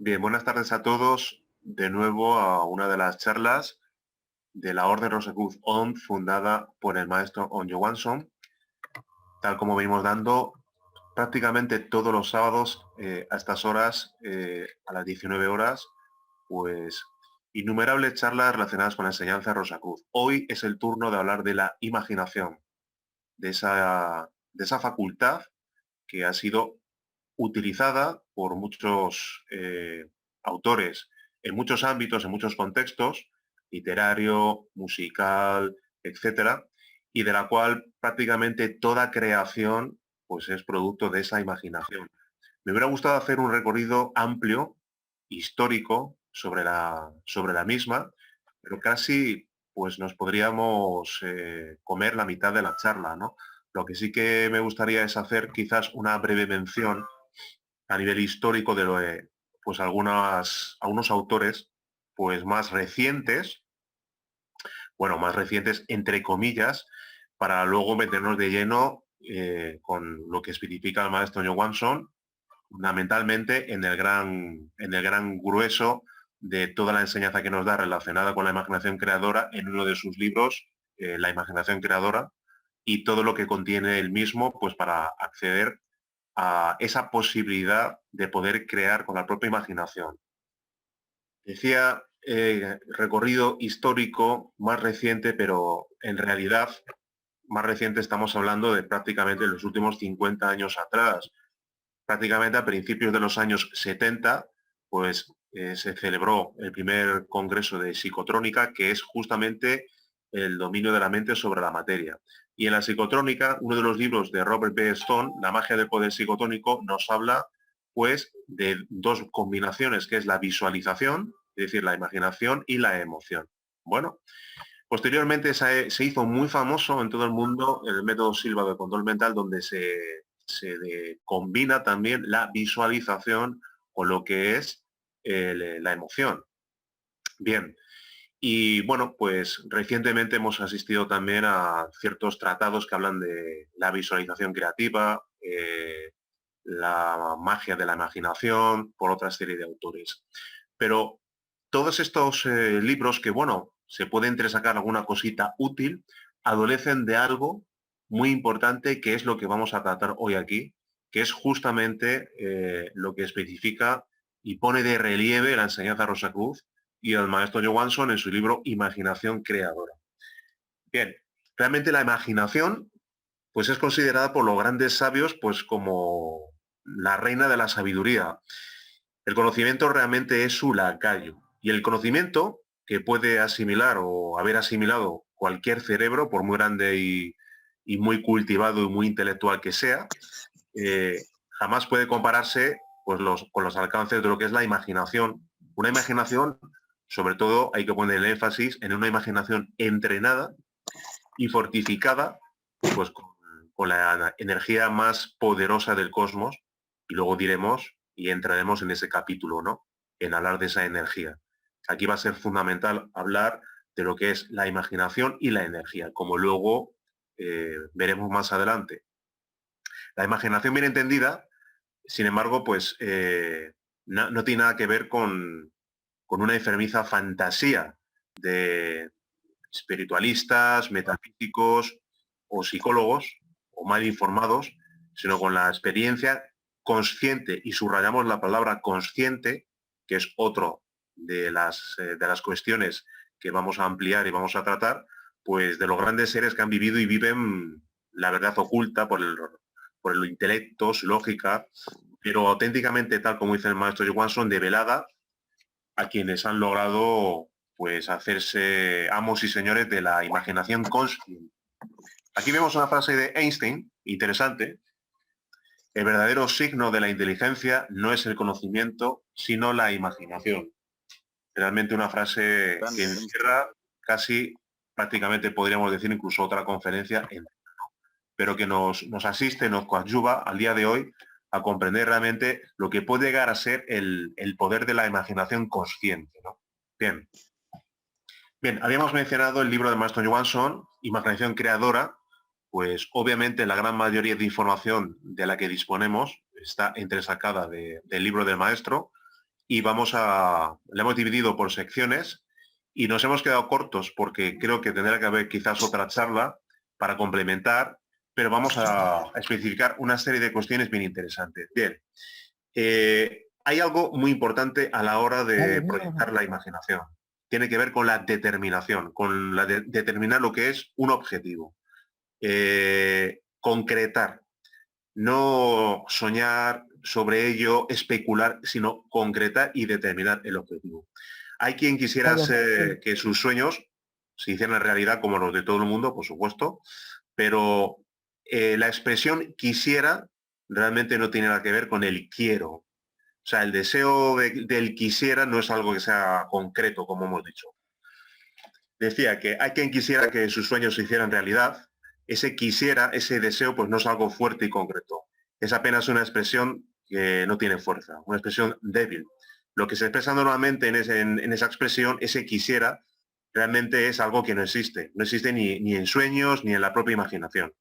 Bien, buenas tardes a todos. De nuevo a una de las charlas de la Orden Rosacruz ON, fundada por el maestro On Johansson, tal como venimos dando prácticamente todos los sábados a estas horas, a las 19 horas, pues innumerables charlas relacionadas con la enseñanza Rosacruz. Hoy es el turno de hablar de la imaginación, de esa facultad que ha sido utilizada por muchos autores en muchos ámbitos, en muchos contextos, literario, musical, etcétera, y de la cual prácticamente toda creación pues es producto de esa imaginación. Me hubiera gustado hacer un recorrido amplio, histórico, sobre la misma, pero casi pues nos podríamos comer la mitad de la charla, ¿no? Lo que sí que me gustaría es hacer quizás una breve mención a nivel histórico de lo de, pues algunos autores pues más recientes, bueno, más recientes entre comillas, para luego meternos de lleno con lo que especifica el maestro Johansson, fundamentalmente en el gran grueso de toda la enseñanza que nos da relacionada con la imaginación creadora en uno de sus libros, La imaginación creadora, y todo lo que contiene el mismo, pues para acceder a esa posibilidad de poder crear con la propia imaginación. Decía recorrido histórico más reciente, pero en realidad más reciente estamos hablando de prácticamente los últimos 50 años atrás. Prácticamente a principios de los años 70, pues se celebró el primer congreso de psicotrónica, que es justamente el dominio de la mente sobre la materia. Y en la psicotrónica, uno de los libros de Robert B. Stone, La magia del poder psicotónico, nos habla pues de dos combinaciones, que es la visualización, es decir, la imaginación y la emoción. Bueno, posteriormente se hizo muy famoso en todo el mundo el método Silva de control mental, donde se combina también la visualización con lo que es la emoción. Bien, y bueno, pues recientemente hemos asistido también a ciertos tratados que hablan de la visualización creativa, la magia de la imaginación, por otra serie de autores. Pero todos estos libros que, bueno, se puede entresacar alguna cosita útil, adolecen de algo muy importante que es lo que vamos a tratar hoy aquí, que es justamente lo que especifica y pone de relieve la enseñanza Rosacruz y el maestro Johansson en su libro Imaginación Creadora. Bien, realmente la imaginación pues es considerada por los grandes sabios pues como la reina de la sabiduría. El conocimiento realmente es su lacayo. Y el conocimiento que puede asimilar o haber asimilado cualquier cerebro, por muy grande y muy cultivado y muy intelectual que sea, jamás puede compararse pues, con los alcances de lo que es la imaginación. Una imaginación, sobre todo, hay que poner el énfasis en una imaginación entrenada y fortificada pues, con la energía más poderosa del cosmos. Y luego diremos y entraremos en ese capítulo, ¿no? En hablar de esa energía. Aquí va a ser fundamental hablar de lo que es la imaginación y la energía, como luego veremos más adelante. La imaginación bien entendida, sin embargo, pues no tiene nada que ver con una enfermiza fantasía de espiritualistas, metafísicos o psicólogos o mal informados, sino con la experiencia consciente, y subrayamos la palabra consciente, que es otro de las cuestiones que vamos a ampliar y vamos a tratar, pues de los grandes seres que han vivido y viven la verdad oculta por el intelecto, su lógica, pero auténticamente, tal como dice el maestro Johansson, develada a quienes han logrado pues hacerse amos y señores de la imaginación consciente. Aquí vemos una frase de Einstein, interesante. El verdadero signo de la inteligencia no es el conocimiento, sino la imaginación. Realmente una frase que encierra casi, prácticamente podríamos decir incluso otra conferencia, pero que nos asiste, nos coadyuva al día de hoy a comprender realmente lo que puede llegar a ser el poder de la imaginación consciente, ¿no? Bien. Bien, habíamos mencionado el libro de maestro Johansson, Imaginación Creadora, pues obviamente la gran mayoría de información de la que disponemos está entresacada del libro del maestro, y le hemos dividido por secciones y nos hemos quedado cortos porque creo que tendrá que haber quizás otra charla para complementar, pero vamos a especificar una serie de cuestiones bien interesantes. Bien, hay algo muy importante a la hora de proyectar la imaginación. Tiene que ver con la determinación, con determinar lo que es un objetivo. Concretar, no soñar sobre ello, especular, sino concretar y determinar el objetivo. Hay quien quisiera que sus sueños se hicieran realidad como los de todo el mundo, por supuesto, pero la expresión quisiera realmente no tiene nada que ver con el quiero. O sea, el deseo del quisiera no es algo que sea concreto, como hemos dicho. Decía que hay quien quisiera que sus sueños se hicieran realidad. Ese quisiera, ese deseo, pues no es algo fuerte y concreto. Es apenas una expresión que no tiene fuerza, una expresión débil. Lo que se expresa normalmente en esa expresión, ese quisiera, realmente es algo que no existe. No existe ni en sueños ni en la propia imaginación.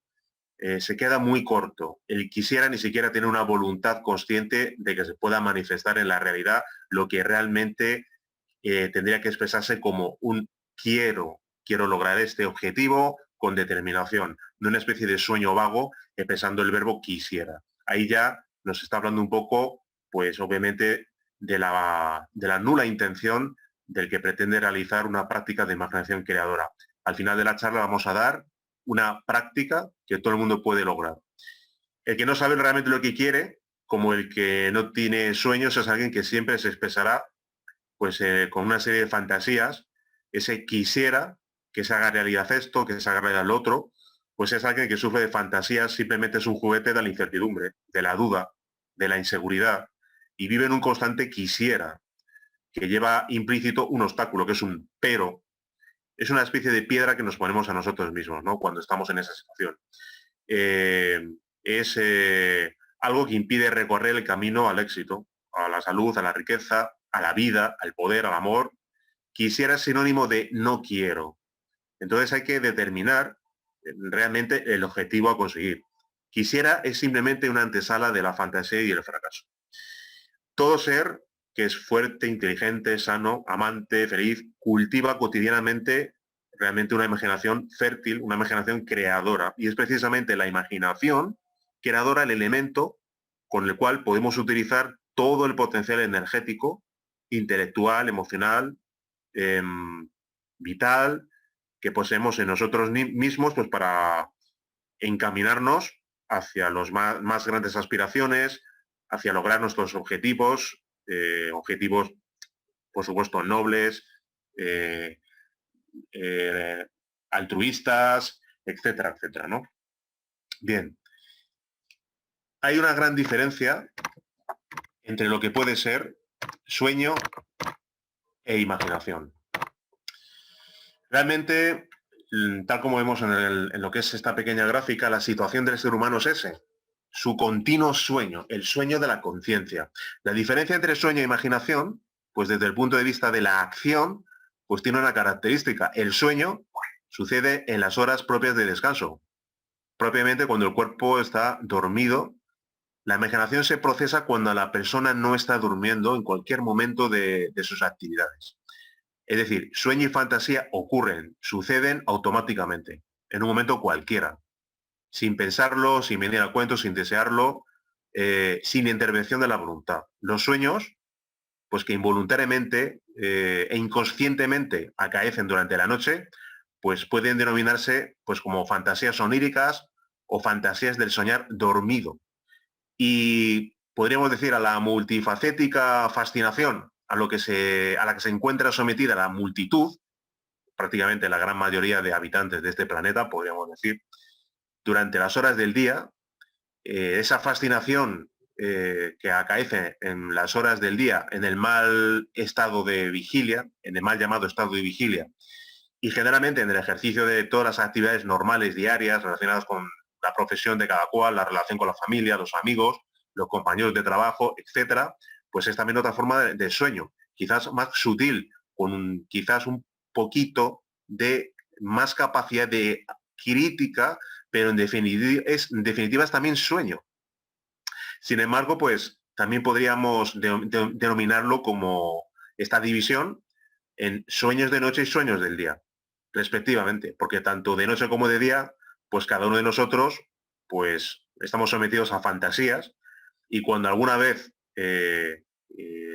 Se queda muy corto. El quisiera ni siquiera tiene una voluntad consciente de que se pueda manifestar en la realidad lo que realmente tendría que expresarse como un quiero lograr este objetivo con determinación, no una especie de sueño vago pensando el verbo quisiera. Ahí ya nos está hablando un poco, pues obviamente, de la nula intención del que pretende realizar una práctica de imaginación creadora. Al final de la charla vamos a dar una práctica que todo el mundo puede lograr. El que no sabe realmente lo que quiere, como el que no tiene sueños, es alguien que siempre se expresará pues con una serie de fantasías, ese quisiera que se haga realidad esto, que se haga realidad lo otro, pues es alguien que sufre de fantasías, simplemente es un juguete de la incertidumbre, de la duda, de la inseguridad, y vive en un constante quisiera, que lleva implícito un obstáculo, que es un pero. Es una especie de piedra que nos ponemos a nosotros mismos, ¿no? Cuando estamos en esa situación. Eh, es algo que impide recorrer el camino al éxito, a la salud, a la riqueza, a la vida, al poder, al amor. Quisiera es sinónimo de no quiero. Entonces hay que determinar realmente el objetivo a conseguir. Quisiera es simplemente una antesala de la fantasía y el fracaso. Todo ser que es fuerte, inteligente, sano, amante, feliz, cultiva cotidianamente realmente una imaginación fértil, una imaginación creadora. Y es precisamente la imaginación creadora el elemento con el cual podemos utilizar todo el potencial energético, intelectual, emocional, eh, vital, que poseemos en nosotros mismos pues para encaminarnos hacia los más grandes aspiraciones, hacia lograr nuestros objetivos, objetivos, por supuesto, nobles, eh, eh, altruistas, etcétera, etcétera, ¿no? Bien, hay una gran diferencia entre lo que puede ser sueño e imaginación. Realmente, tal como vemos en lo que es esta pequeña gráfica, la situación del ser humano es ese, su continuo sueño, el sueño de la conciencia. La diferencia entre sueño e imaginación, pues desde el punto de vista de la acción, pues tiene una característica. El sueño sucede en las horas propias de descanso, propiamente cuando el cuerpo está dormido. La imaginación se procesa cuando la persona no está durmiendo en cualquier momento de sus actividades. Es decir, sueño y fantasía ocurren, suceden automáticamente, en un momento cualquiera, sin pensarlo, sin venir al cuento, sin desearlo, sin intervención de la voluntad. Los sueños, pues que involuntariamente e inconscientemente acaecen durante la noche, pues pueden denominarse pues como fantasías oníricas o fantasías del soñar dormido. Y podríamos decir a la multifacética fascinación a la que se encuentra sometida la multitud, prácticamente la gran mayoría de habitantes de este planeta, podríamos decir, durante las horas del día, esa fascinación que acaece en las horas del día, en el mal estado de vigilia, en el mal llamado estado de vigilia, y generalmente en el ejercicio de todas las actividades normales diarias relacionadas con la profesión de cada cual, la relación con la familia, los amigos, los compañeros de trabajo, etcétera, pues es también otra forma de sueño, quizás más sutil, con quizás un poquito de más capacidad de crítica, pero en definitiva es también sueño. Sin embargo, pues también podríamos denominarlo como esta división en sueños de noche y sueños del día, respectivamente, porque tanto de noche como de día, pues cada uno de nosotros, pues estamos sometidos a fantasías y cuando alguna vez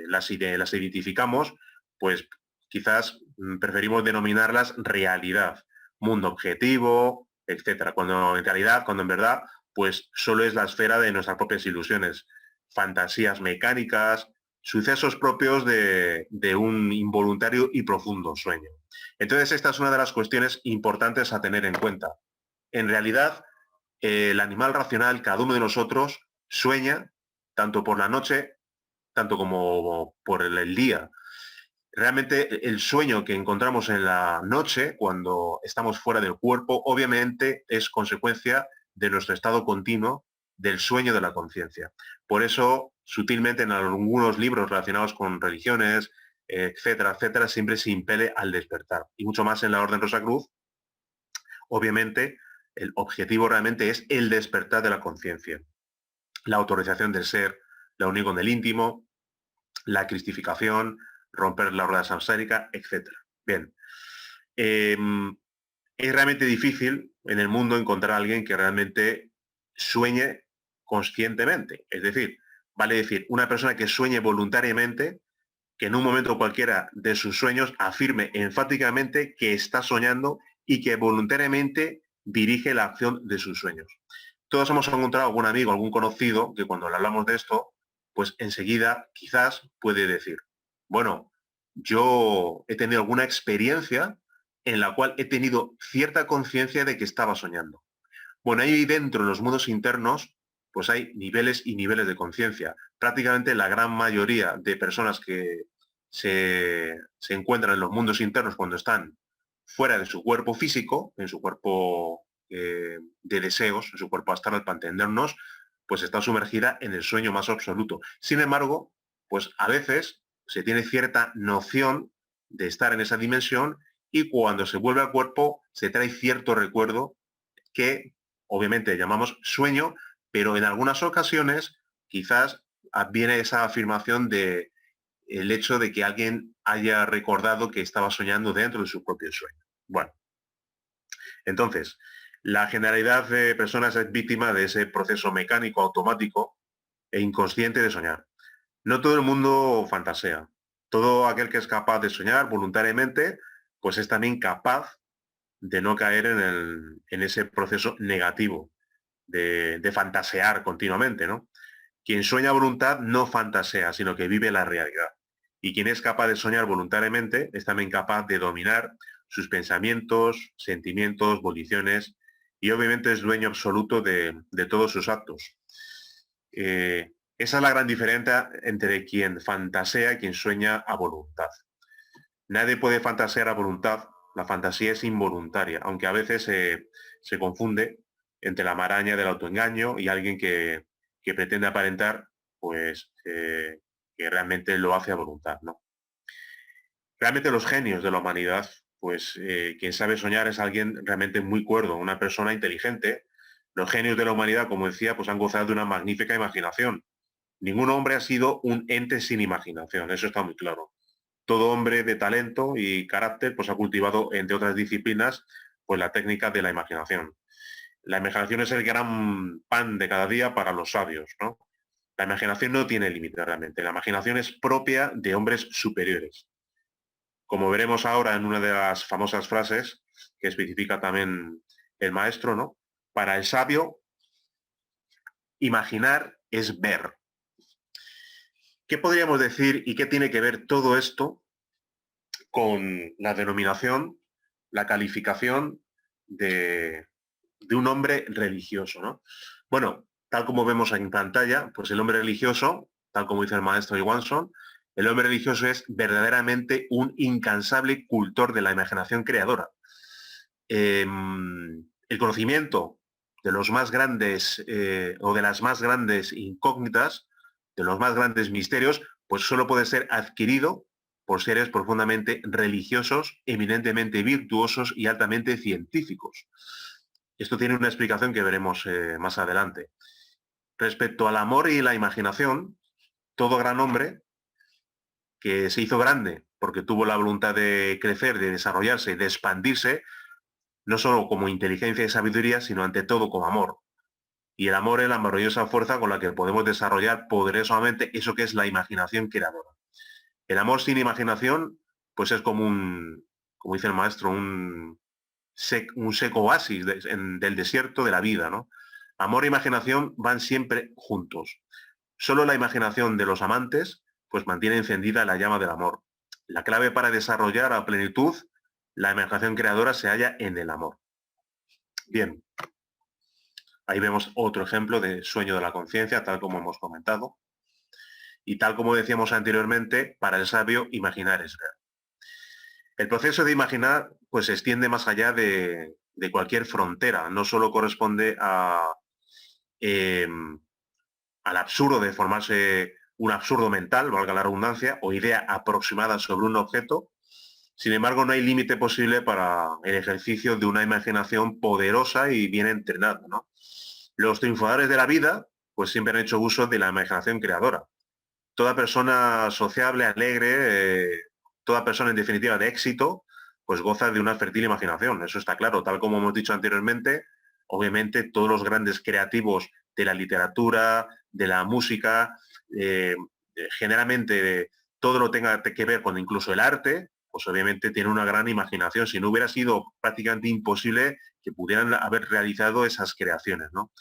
las identificamos, pues quizás preferimos denominarlas realidad, mundo objetivo, etcétera. Cuando en realidad, cuando en verdad, pues solo es la esfera de nuestras propias ilusiones, fantasías mecánicas, sucesos propios de un involuntario y profundo sueño. Entonces, esta es una de las cuestiones importantes a tener en cuenta. En realidad, el animal racional, cada uno de nosotros, sueña tanto por la noche, tanto como por el día. Realmente el sueño que encontramos en la noche, cuando estamos fuera del cuerpo, obviamente es consecuencia de nuestro estado continuo del sueño de la conciencia. Por eso, sutilmente en algunos libros relacionados con religiones, etcétera, etcétera, siempre se impele al despertar. Y mucho más en la Orden Rosacruz, obviamente, el objetivo realmente es el despertar de la conciencia, la autorización del ser, la unión con el íntimo, la cristificación, romper la rueda samsárica, etc. Bien, es realmente difícil en el mundo encontrar a alguien que realmente sueñe conscientemente. Es decir, vale decir, una persona que sueñe voluntariamente, que en un momento cualquiera de sus sueños afirme enfáticamente que está soñando y que voluntariamente dirige la acción de sus sueños. Todos hemos encontrado algún amigo, algún conocido, que cuando le hablamos de esto, pues enseguida quizás puede decir, bueno, yo he tenido alguna experiencia en la cual he tenido cierta conciencia de que estaba soñando. Bueno, ahí dentro, en los mundos internos, pues hay niveles y niveles de conciencia. Prácticamente la gran mayoría de personas que se encuentran en los mundos internos cuando están fuera de su cuerpo físico, en su cuerpo de deseos, en su cuerpo astral, para entendernos, pues está sumergida en el sueño más absoluto. Sin embargo, pues a veces se tiene cierta noción de estar en esa dimensión y cuando se vuelve al cuerpo se trae cierto recuerdo que obviamente llamamos sueño, pero en algunas ocasiones quizás viene esa afirmación de el hecho de que alguien haya recordado que estaba soñando dentro de su propio sueño. Bueno, entonces, la generalidad de personas es víctima de ese proceso mecánico, automático e inconsciente de soñar. No todo el mundo fantasea. Todo aquel que es capaz de soñar voluntariamente, pues es también capaz de no caer en ese proceso negativo de fantasear continuamente, ¿no? Quien sueña a voluntad no fantasea, sino que vive la realidad. Y quien es capaz de soñar voluntariamente es también capaz de dominar sus pensamientos, sentimientos, voliciones y obviamente es dueño absoluto de todos sus actos. Esa es la gran diferencia entre quien fantasea y quien sueña a voluntad. Nadie puede fantasear a voluntad, la fantasía es involuntaria, aunque a veces se confunde entre la maraña del autoengaño y alguien que pretende aparentar, pues, que realmente lo hace a voluntad, ¿no? Realmente los genios de la humanidad, pues, quien sabe soñar es alguien realmente muy cuerdo, una persona inteligente. Los genios de la humanidad, como decía, pues han gozado de una magnífica imaginación. Ningún hombre ha sido un ente sin imaginación, eso está muy claro. Todo hombre de talento y carácter pues ha cultivado, entre otras disciplinas, pues la técnica de la imaginación. La imaginación es el gran pan de cada día para los sabios, ¿no? La imaginación no tiene límite realmente. La imaginación es propia de hombres superiores. Como veremos ahora en una de las famosas frases que especifica también el maestro, ¿no? Para el sabio, imaginar es ver. ¿Qué podríamos decir y qué tiene que ver todo esto con la denominación, la calificación de un hombre religioso, ¿no? Bueno, tal como vemos en pantalla, pues el hombre religioso, tal como dice el maestro Johansson, el hombre religioso es verdaderamente un incansable cultor de la imaginación creadora. El conocimiento de los más grandes o de las más grandes incógnitas, de los más grandes misterios, pues solo puede ser adquirido por seres profundamente religiosos, eminentemente virtuosos y altamente científicos. Esto tiene una explicación que veremos más adelante. Respecto al amor y la imaginación, todo gran hombre que se hizo grande porque tuvo la voluntad de crecer, de desarrollarse, de expandirse, no solo como inteligencia y sabiduría, sino ante todo como amor. Y el amor es la maravillosa fuerza con la que podemos desarrollar poderosamente eso que es la imaginación creadora. El amor sin imaginación, pues es como como dice el maestro, un seco oasis del desierto de la vida, ¿no? Amor e imaginación van siempre juntos. Solo la imaginación de los amantes, pues mantiene encendida la llama del amor. La clave para desarrollar a plenitud la imaginación creadora se halla en el amor. Bien, ahí vemos otro ejemplo de sueño de la conciencia, tal como hemos comentado. Y tal como decíamos anteriormente, para el sabio, imaginar es ver. El proceso de imaginar pues se extiende más allá de cualquier frontera. No solo corresponde eh, al absurdo de formarse un absurdo mental, valga la redundancia, o idea aproximada sobre un objeto. Sin embargo, no hay límite posible para el ejercicio de una imaginación poderosa y bien entrenada, ¿no? Los triunfadores de la vida pues siempre han hecho uso de la imaginación creadora. Toda persona sociable, alegre, toda persona en definitiva de éxito, pues goza de una fértil imaginación, eso está claro, tal como hemos dicho anteriormente, obviamente todos los grandes creativos de la literatura, de la música, generalmente todo lo tenga que ver con incluso el arte, pues obviamente tiene una gran imaginación, si no hubiera sido prácticamente imposible que pudieran haber realizado esas creaciones, ¿no?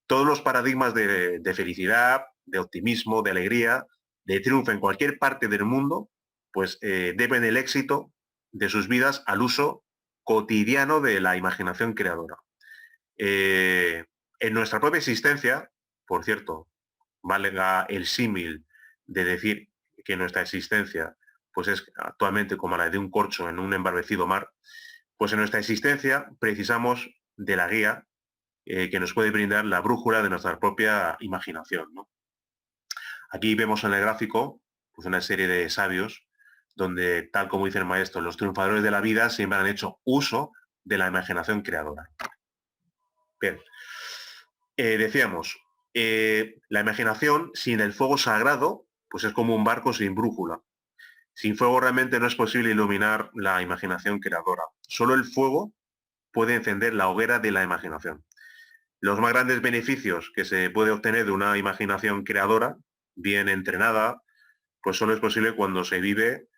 Todos los paradigmas de felicidad, de optimismo, de alegría, de triunfo en cualquier parte del mundo, pues deben el éxito de sus vidas al uso cotidiano de la imaginación creadora. En nuestra propia existencia, por cierto, valga el símil de decir que nuestra existencia pues es actualmente como la de un corcho en un embarbecido mar, pues en nuestra existencia precisamos de la guía que nos puede brindar la brújula de nuestra propia imaginación, ¿no? Aquí vemos en el gráfico pues una serie de sabios donde, tal como dice el maestro, los triunfadores de la vida siempre han hecho uso de la imaginación creadora. Bien, decíamos, la imaginación sin el fuego sagrado, pues es como un barco sin brújula. Sin fuego realmente no es posible iluminar la imaginación creadora. Solo el fuego puede encender la hoguera de la imaginación. Los más grandes beneficios que se puede obtener de una imaginación creadora, bien entrenada, pues solo es posible cuando se vive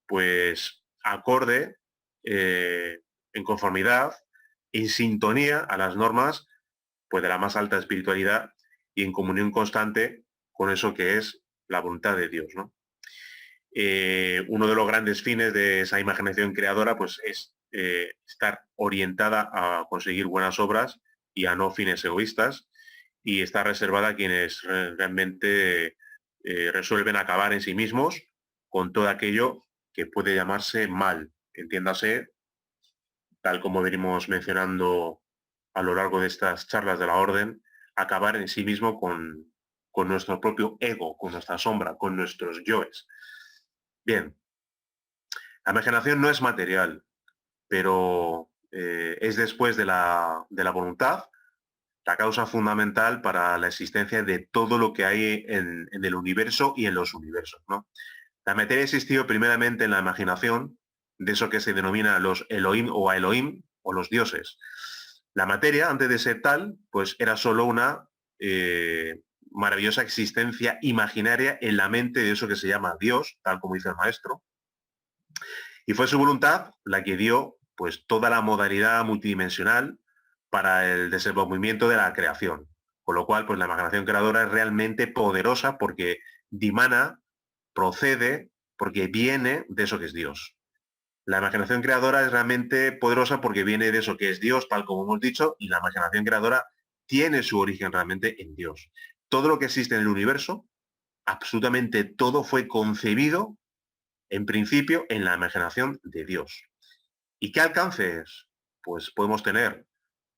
pues acorde, en conformidad, en sintonía a las normas pues de la más alta espiritualidad y en comunión constante con eso que es la voluntad de Dios, ¿no? Uno de los grandes fines de esa imaginación creadora pues es estar orientada a conseguir buenas obras y a no fines egoístas, y está reservada a quienes realmente resuelven acabar en sí mismos con todo aquello que puede llamarse mal. Entiéndase, tal como venimos mencionando a lo largo de estas charlas de la orden, acabar en sí mismo con nuestro propio ego, con nuestra sombra, con nuestros yoes. Bien, la imaginación no es material, pero es después de la voluntad la causa fundamental para la existencia de todo lo que hay en el universo y en los universos, ¿no? La materia existió primeramente en la imaginación de eso que se denomina los Elohim o los dioses. La materia, antes de ser tal, pues era solo una maravillosa existencia imaginaria en la mente de eso que se llama Dios, tal como dice el maestro, y fue su voluntad la que dio pues toda la modalidad multidimensional para el desenvolvimiento de la creación. Con lo cual, pues la imaginación creadora es realmente poderosa porque dimana, procede, porque viene de eso que es Dios. La imaginación creadora es realmente poderosa porque viene de eso que es Dios, tal como hemos dicho, y la imaginación creadora tiene su origen realmente en Dios. Todo lo que existe en el universo, absolutamente todo fue concebido en principio en la imaginación de Dios. ¿Y qué alcances? Pues podemos tener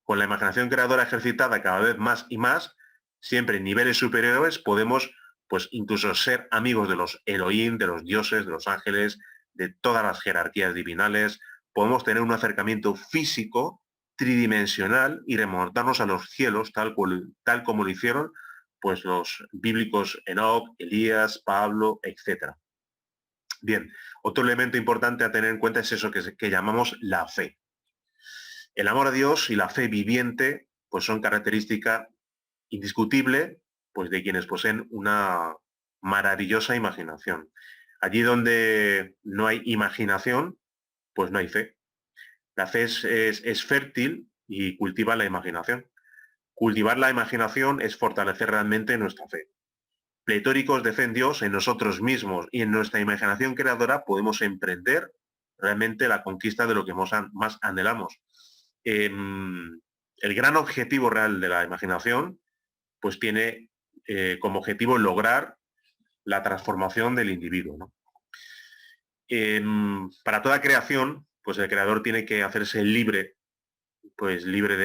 con la imaginación creadora ejercitada cada vez más y más, siempre en niveles superiores, podemos pues incluso ser amigos de los Elohim, de los dioses, de los ángeles, de todas las jerarquías divinales, podemos tener un acercamiento físico, tridimensional y remontarnos a los cielos tal como lo hicieron pues los bíblicos Enoc, Elías, Pablo, etcétera. Bien, otro elemento importante a tener en cuenta es eso que llamamos la fe. El amor a Dios y la fe viviente pues son característica indiscutible pues de quienes poseen una maravillosa imaginación. Allí donde no hay imaginación, pues no hay fe. La fe es fértil y cultiva la imaginación. Cultivar la imaginación es fortalecer realmente nuestra fe. Pletóricos de fe en Dios, en nosotros mismos y en nuestra imaginación creadora podemos emprender realmente la conquista de lo que más anhelamos. El gran objetivo real de la imaginación pues tiene como objetivo lograr la transformación del individuo, ¿no? Para toda creación, pues el creador tiene que hacerse libre, pues libre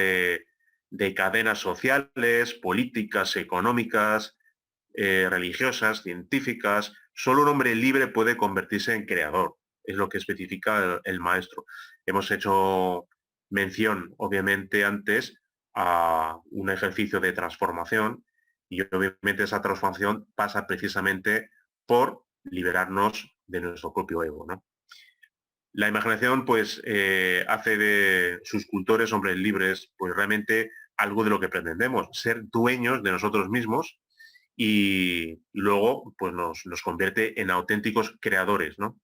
de cadenas sociales, políticas, económicas, religiosas, científicas. Solo un hombre libre puede convertirse en creador, es lo que especifica el maestro. Hemos hecho mención, obviamente, antes a un ejercicio de transformación y obviamente esa transformación pasa precisamente por liberarnos de nuestro propio ego, ¿no? La imaginación, pues, hace de sus cultores hombres libres, pues realmente algo de lo que pretendemos, ser dueños de nosotros mismos y luego pues nos convierte en auténticos creadores, ¿no?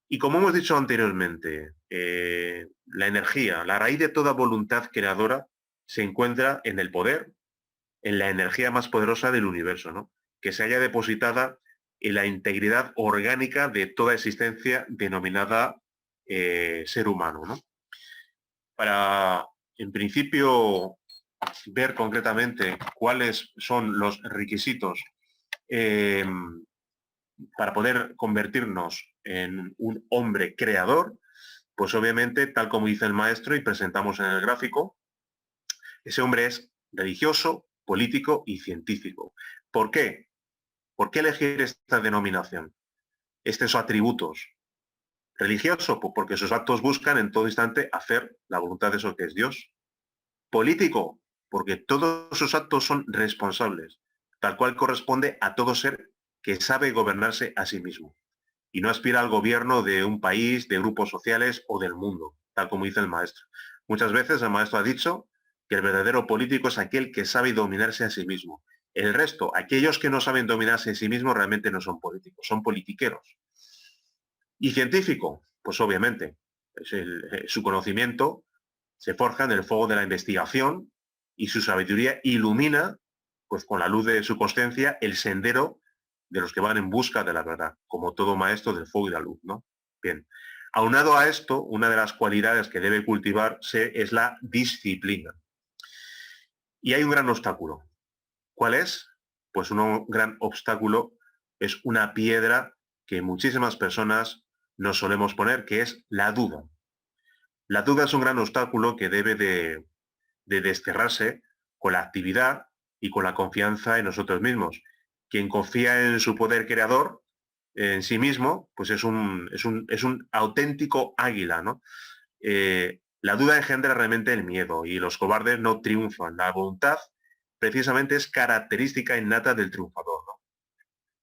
Y como hemos dicho anteriormente, la energía, la raíz de toda voluntad creadora se encuentra en el poder, en la energía más poderosa del universo, ¿no? Que se haya depositada en la integridad orgánica de toda existencia denominada ser humano, ¿no? Para, en principio, ver concretamente cuáles son los requisitos eh, para poder convertirnos en un hombre creador, pues obviamente, tal como dice el maestro y presentamos en el gráfico, ese hombre es religioso, político y científico. ¿Por qué? ¿Por qué elegir esta denominación? Estos atributos. Religioso, pues porque sus actos buscan en todo instante hacer la voluntad de eso que es Dios. Político, porque todos sus actos son responsables, tal cual corresponde a todo ser que sabe gobernarse a sí mismo y no aspira al gobierno de un país, de grupos sociales o del mundo, tal como dice el maestro. Muchas veces el maestro ha dicho que el verdadero político es aquel que sabe dominarse a sí mismo. El resto, aquellos que no saben dominarse a sí mismos, realmente no son políticos, son politiqueros. Y científico, pues obviamente, su conocimiento se forja en el fuego de la investigación y su sabiduría ilumina, pues con la luz de su consciencia, el sendero de los que van en busca de la verdad, como todo maestro del fuego y la luz, ¿no? Bien. Aunado a esto, una de las cualidades que debe cultivarse es la disciplina. Y hay un gran obstáculo. ¿Cuál es? Pues un gran obstáculo es una piedra que muchísimas personas nos solemos poner, que es la duda. La duda es un gran obstáculo que debe de desterrarse con la actividad y con la confianza en nosotros mismos. Quien confía en su poder creador, en sí mismo, pues es un auténtico águila, ¿no? La duda engendra realmente el miedo y los cobardes no triunfan. La voluntad precisamente es característica innata del triunfador, ¿no?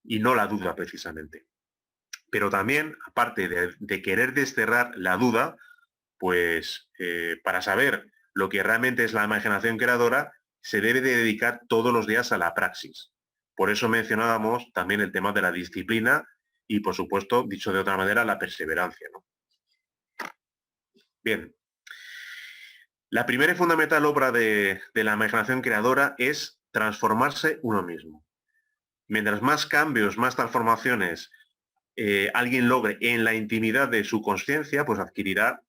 Y no la duda precisamente. Pero también, aparte de querer desterrar la duda, pues para saber lo que realmente es la imaginación creadora, se debe de dedicar todos los días a la praxis. Por eso mencionábamos también el tema de la disciplina y, por supuesto, dicho de otra manera, la perseverancia, ¿no? Bien. La primera y fundamental obra de la imaginación creadora es transformarse uno mismo. Mientras más cambios, más transformaciones alguien logre en la intimidad de su conciencia, pues adquirirá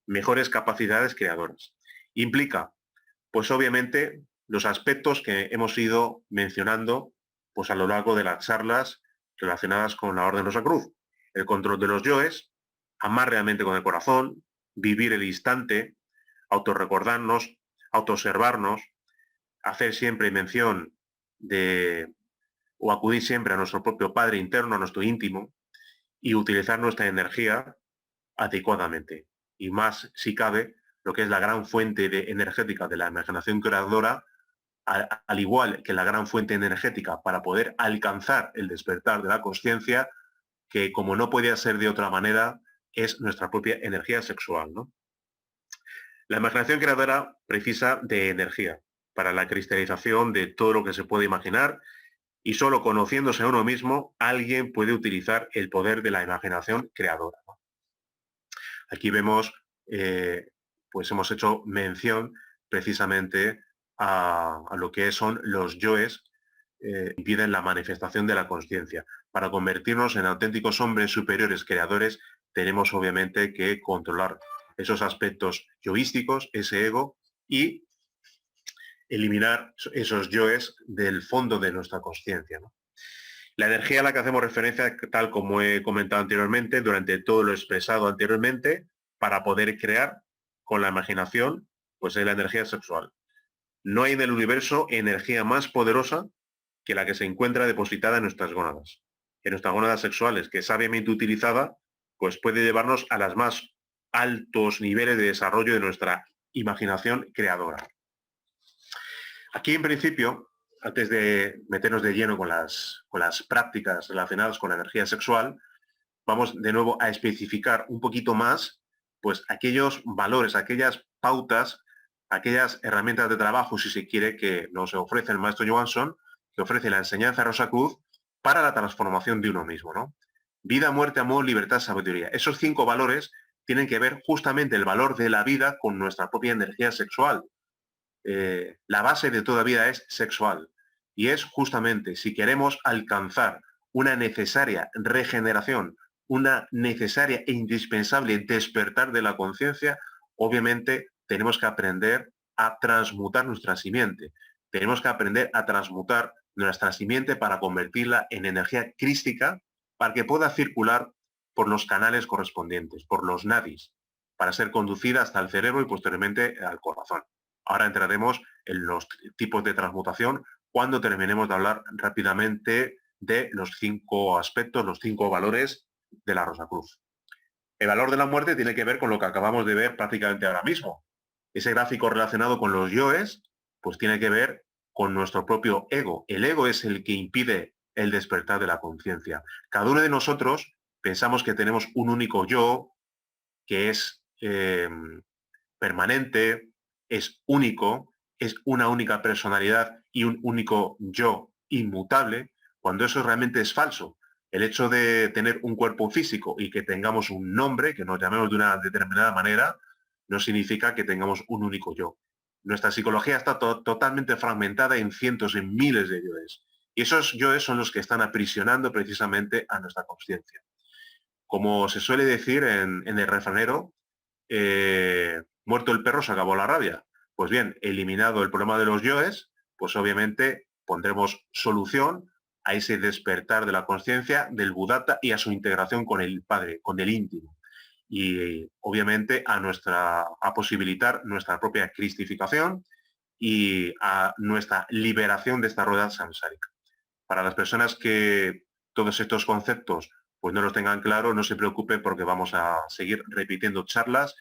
mejores capacidades creadoras. Implica, pues obviamente, los aspectos que hemos ido mencionando pues a lo largo de las charlas relacionadas con la Orden Rosa Cruz. El control de los yoes, amar realmente con el corazón, vivir el instante, autorrecordarnos, autoobservarnos, hacer siempre mención de o acudir siempre a nuestro propio Padre interno, a nuestro íntimo, y utilizar nuestra energía adecuadamente. Y más, si cabe, lo que es la gran fuente energética de la imaginación creadora, al igual que la gran fuente energética para poder alcanzar el despertar de la conciencia, que como no podía ser de otra manera, es nuestra propia energía sexual, ¿no? La imaginación creadora precisa de energía para la cristalización de todo lo que se puede imaginar, y solo conociéndose a uno mismo, alguien puede utilizar el poder de la imaginación creadora, ¿no? Aquí vemos, pues hemos hecho mención precisamente a lo que son los yoes, impiden la manifestación de la conciencia. Para convertirnos en auténticos hombres superiores creadores, tenemos obviamente que controlar esos aspectos yoísticos, ese ego, y eliminar esos yoes del fondo de nuestra conciencia, ¿no? La energía a la que hacemos referencia, tal como he comentado anteriormente, durante todo lo expresado anteriormente, para poder crear con la imaginación, pues es la energía sexual. No hay en el universo energía más poderosa que la que se encuentra depositada en nuestras gónadas. En nuestras gónadas sexuales, que sabiamente utilizada, pues puede llevarnos a los más altos niveles de desarrollo de nuestra imaginación creadora. Aquí, en principio, antes de meternos de lleno con las prácticas relacionadas con la energía sexual, vamos de nuevo a especificar un poquito más, pues aquellos valores, aquellas pautas, aquellas herramientas de trabajo, si se quiere, que nos ofrece el maestro Johansson, que ofrece la enseñanza de Rosacruz para la transformación de uno mismo, ¿no? Vida, muerte, amor, libertad, sabiduría. Esos 5 valores tienen que ver justamente el valor de la vida con nuestra propia energía sexual. La base de toda vida es sexual. Y es justamente si queremos alcanzar una necesaria regeneración, una necesaria e indispensable despertar de la conciencia, obviamente tenemos que aprender a transmutar nuestra simiente. Tenemos que aprender a transmutar nuestra simiente para convertirla en energía crística para que pueda circular por los canales correspondientes, por los nadis, para ser conducida hasta el cerebro y posteriormente al corazón. Ahora entraremos en los tipos de transmutación cuando terminemos de hablar rápidamente de los 5 aspectos, los 5 valores de la Rosacruz. El valor de la muerte tiene que ver con lo que acabamos de ver prácticamente ahora mismo. Ese gráfico relacionado con los yoes, pues tiene que ver con nuestro propio ego. El ego es el que impide el despertar de la conciencia. Cada uno de nosotros pensamos que tenemos un único yo que es permanente, es único, es una única personalidad y un único yo inmutable, cuando eso realmente es falso. El hecho de tener un cuerpo físico y que tengamos un nombre, que nos llamemos de una determinada manera, no significa que tengamos un único yo. Nuestra psicología está totalmente fragmentada en cientos, en miles de yoes. Y esos yoes son los que están aprisionando precisamente a nuestra conciencia. Como se suele decir en el refranero, muerto el perro se acabó la rabia. Pues bien, eliminado el problema de los yoes, pues obviamente pondremos solución a ese despertar de la conciencia del Budatta y a su integración con el Padre, con el íntimo. Y obviamente a posibilitar nuestra propia cristificación y a nuestra liberación de esta rueda samsárica. Para las personas que todos estos conceptos pues no los tengan claro, no se preocupen porque vamos a seguir repitiendo charlas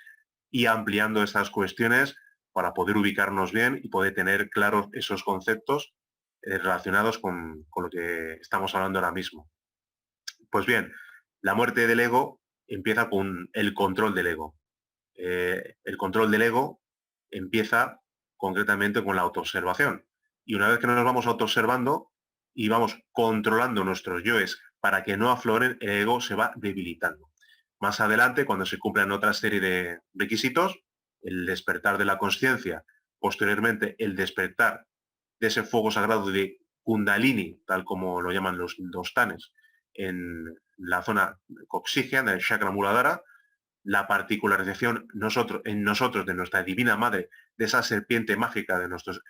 y ampliando estas cuestiones para poder ubicarnos bien y poder tener claros esos conceptos relacionados con lo que estamos hablando ahora mismo. Pues bien, la muerte del ego empieza con el control del ego. El control del ego empieza concretamente con la autoobservación. Y una vez que nos vamos autoobservando y vamos controlando nuestros yoes para que no afloren, el ego se va debilitando. Más adelante, cuando se cumplan otra serie de requisitos, el despertar de la conciencia, posteriormente el despertar de ese fuego sagrado de Kundalini, tal como lo llaman los tanes, en la zona coxígea del chakra Muladhara, la particularización en nosotros de nuestra divina madre, de esa serpiente mágica de nuestros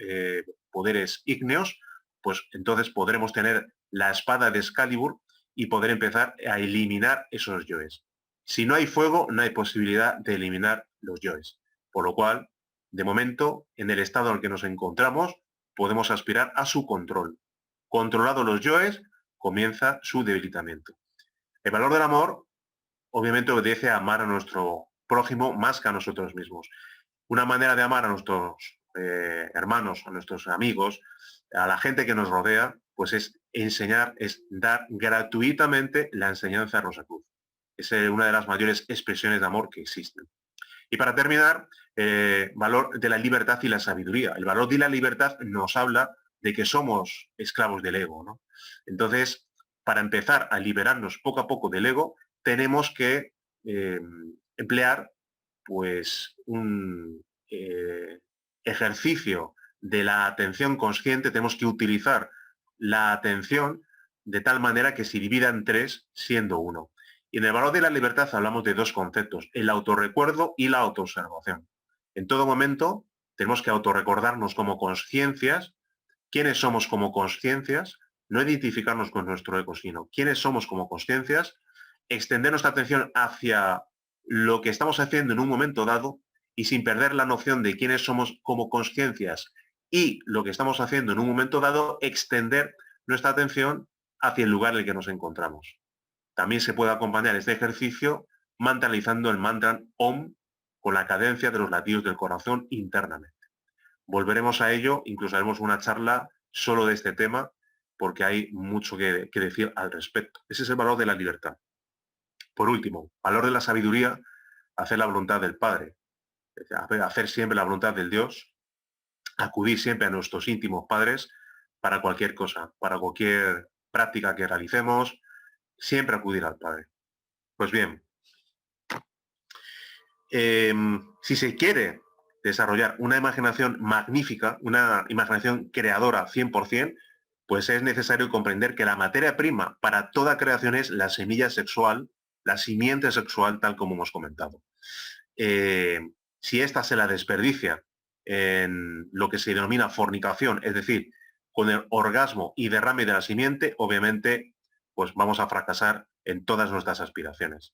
poderes ígneos, pues entonces podremos tener la espada de Excalibur y poder empezar a eliminar esos yoes. Si no hay fuego, no hay posibilidad de eliminar los yoes. Por lo cual, de momento, en el estado en el que nos encontramos, podemos aspirar a su control. Controlados los yoes, comienza su debilitamiento. El valor del amor obviamente obedece a amar a nuestro prójimo más que a nosotros mismos. Una manera de amar a nuestros hermanos, a nuestros amigos, a la gente que nos rodea, pues es enseñar, es dar gratuitamente la enseñanza de Rosa Cruz. Es una de las mayores expresiones de amor que existen. Y para terminar, valor de la libertad y la sabiduría. El valor de la libertad nos habla de que somos esclavos del ego, ¿no? Entonces, para empezar a liberarnos poco a poco del ego, tenemos que emplear pues un ejercicio de la atención consciente. Tenemos que utilizar la atención de tal manera que se divida en tres siendo uno. Y en el valor de la libertad hablamos de dos conceptos, el autorrecuerdo y la autoobservación. En todo momento tenemos que autorrecordarnos como conciencias, quiénes somos como conciencias, no identificarnos con nuestro ego, sino quiénes somos como conciencias, extender nuestra atención hacia lo que estamos haciendo en un momento dado y sin perder la noción de quiénes somos como conciencias y lo que estamos haciendo en un momento dado, extender nuestra atención hacia el lugar en el que nos encontramos. También se puede acompañar este ejercicio mantralizando el mantra OM con la cadencia de los latidos del corazón internamente. Volveremos a ello, incluso haremos una charla solo de este tema, porque hay mucho que decir al respecto. Ese es el valor de la libertad. Por último, valor de la sabiduría, hacer la voluntad del Padre, hacer siempre la voluntad del Dios, acudir siempre a nuestros íntimos padres para cualquier cosa, para cualquier práctica que realicemos, siempre acudir al Padre. Pues bien, si se quiere desarrollar una imaginación magnífica, una imaginación creadora 100%, pues es necesario comprender que la materia prima para toda creación es la semilla sexual, la simiente sexual, tal como hemos comentado. Si ésta se la desperdicia en lo que se denomina fornicación, es decir, con el orgasmo y derrame de la simiente, obviamente, pues vamos a fracasar en todas nuestras aspiraciones.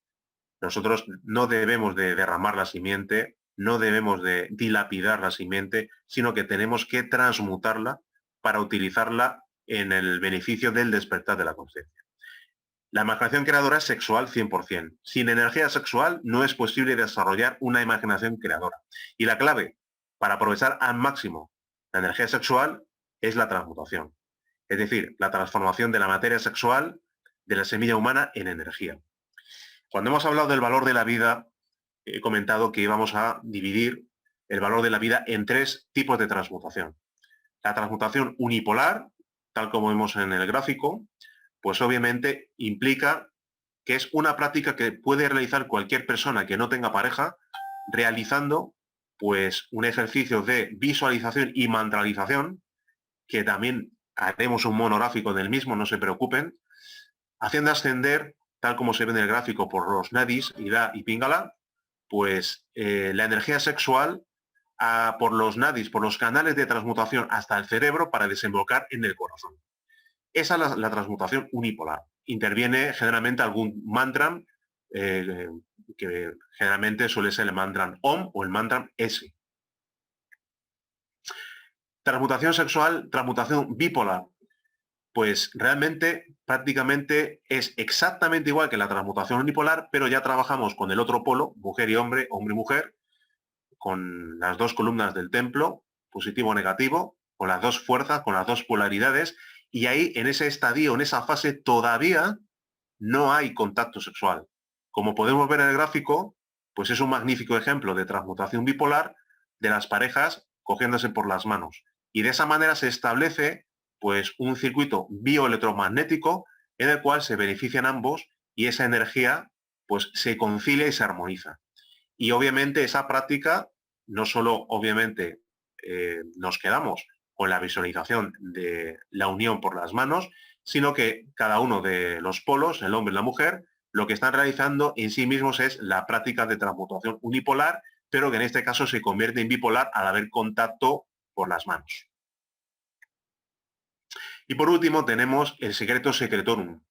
Nosotros no debemos de derramar la simiente, no debemos de dilapidar la simiente, sino que tenemos que transmutarla para utilizarla en el beneficio del despertar de la conciencia. La imaginación creadora es sexual 100%. Sin energía sexual no es posible desarrollar una imaginación creadora. Y la clave para aprovechar al máximo la energía sexual es la transmutación. Es decir, la transformación de la materia sexual de la semilla humana en energía. Cuando hemos hablado del valor de la vida, he comentado que íbamos a dividir el valor de la vida en tres tipos de transmutación. La transmutación unipolar, tal como vemos en el gráfico, pues obviamente implica que es una práctica que puede realizar cualquier persona que no tenga pareja, realizando pues un ejercicio de visualización y mantralización, que también haremos un monográfico del mismo, no se preocupen, haciendo ascender, tal como se ve en el gráfico, por los nadis, Ida y Pingala, pues la energía sexual por los nadis, por los canales de transmutación hasta el cerebro para desembocar en el corazón. Esa es la transmutación unipolar. Interviene generalmente algún mantra, que generalmente suele ser el mantra OM o el mantra S. Transmutación sexual, transmutación bipolar. Pues realmente prácticamente es exactamente igual que la transmutación unipolar, pero ya trabajamos con el otro polo, mujer y hombre, hombre y mujer, con las dos columnas del templo, positivo o negativo, con las dos fuerzas, con las dos polaridades, y ahí en ese estadio, en esa fase, todavía no hay contacto sexual. Como podemos ver en el gráfico, pues es un magnífico ejemplo de transmutación bipolar de las parejas cogiéndose por las manos. Y de esa manera se establece pues un circuito bioelectromagnético en el cual se benefician ambos y esa energía pues se concilia y se armoniza. Y obviamente esa práctica no solo obviamente nos quedamos con la visualización de la unión por las manos, sino que cada uno de los polos, el hombre y la mujer, lo que están realizando en sí mismos es la práctica de transmutación unipolar, pero que en este caso se convierte en bipolar al haber contacto por las manos. Y por último tenemos el secreto secretorum.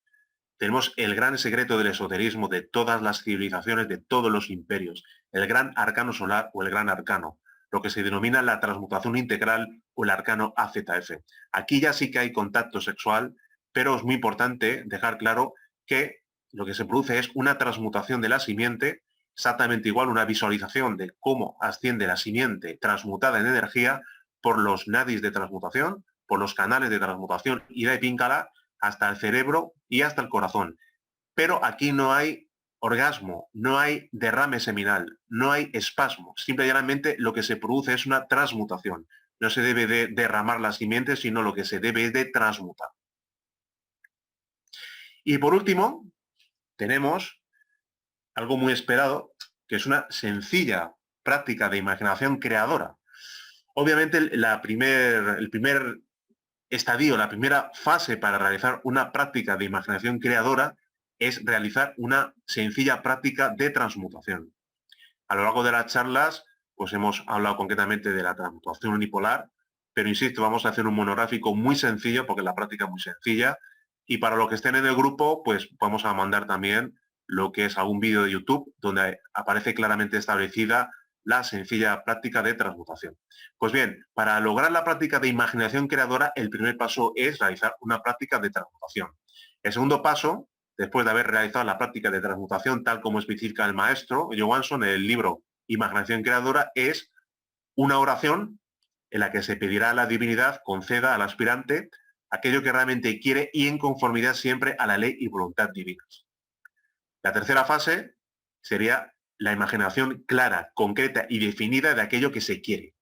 Tenemos el gran secreto del esoterismo de todas las civilizaciones, de todos los imperios, el gran arcano solar o el gran arcano, lo que se denomina la transmutación integral o el arcano AZF. Aquí ya sí que hay contacto sexual, pero es muy importante dejar claro que lo que se produce es una transmutación de la simiente, exactamente igual, una visualización de cómo asciende la simiente transmutada en energía por los nadis de transmutación, por los canales de transmutación Ida y Pingala, hasta el cerebro y hasta el corazón. Pero aquí no hay orgasmo, no hay derrame seminal, no hay espasmo. Simple y llanamente lo que se produce es una transmutación. No se debe de derramar la simiente, sino lo que se debe es de transmutar. Y por último, tenemos algo muy esperado, que es una sencilla práctica de imaginación creadora. Obviamente el primer estadio, la primera fase para realizar una práctica de imaginación creadora es realizar una sencilla práctica de transmutación. A lo largo de las charlas, pues hemos hablado concretamente de la transmutación unipolar, pero insisto, vamos a hacer un monográfico muy sencillo, porque la práctica es muy sencilla, y para los que estén en el grupo, pues vamos a mandar también lo que es algún vídeo de YouTube, donde aparece claramente establecida la sencilla práctica de transmutación. Pues bien, para lograr la práctica de imaginación creadora, el primer paso es realizar una práctica de transmutación. El segundo paso, después de haber realizado la práctica de transmutación, tal como especifica el maestro Johansson en el libro Imaginación Creadora, es una oración en la que se pedirá a la divinidad conceda al aspirante aquello que realmente quiere y en conformidad siempre a la ley y voluntad divinas. La tercera fase sería la imaginación clara, concreta y definida de aquello que se quiere.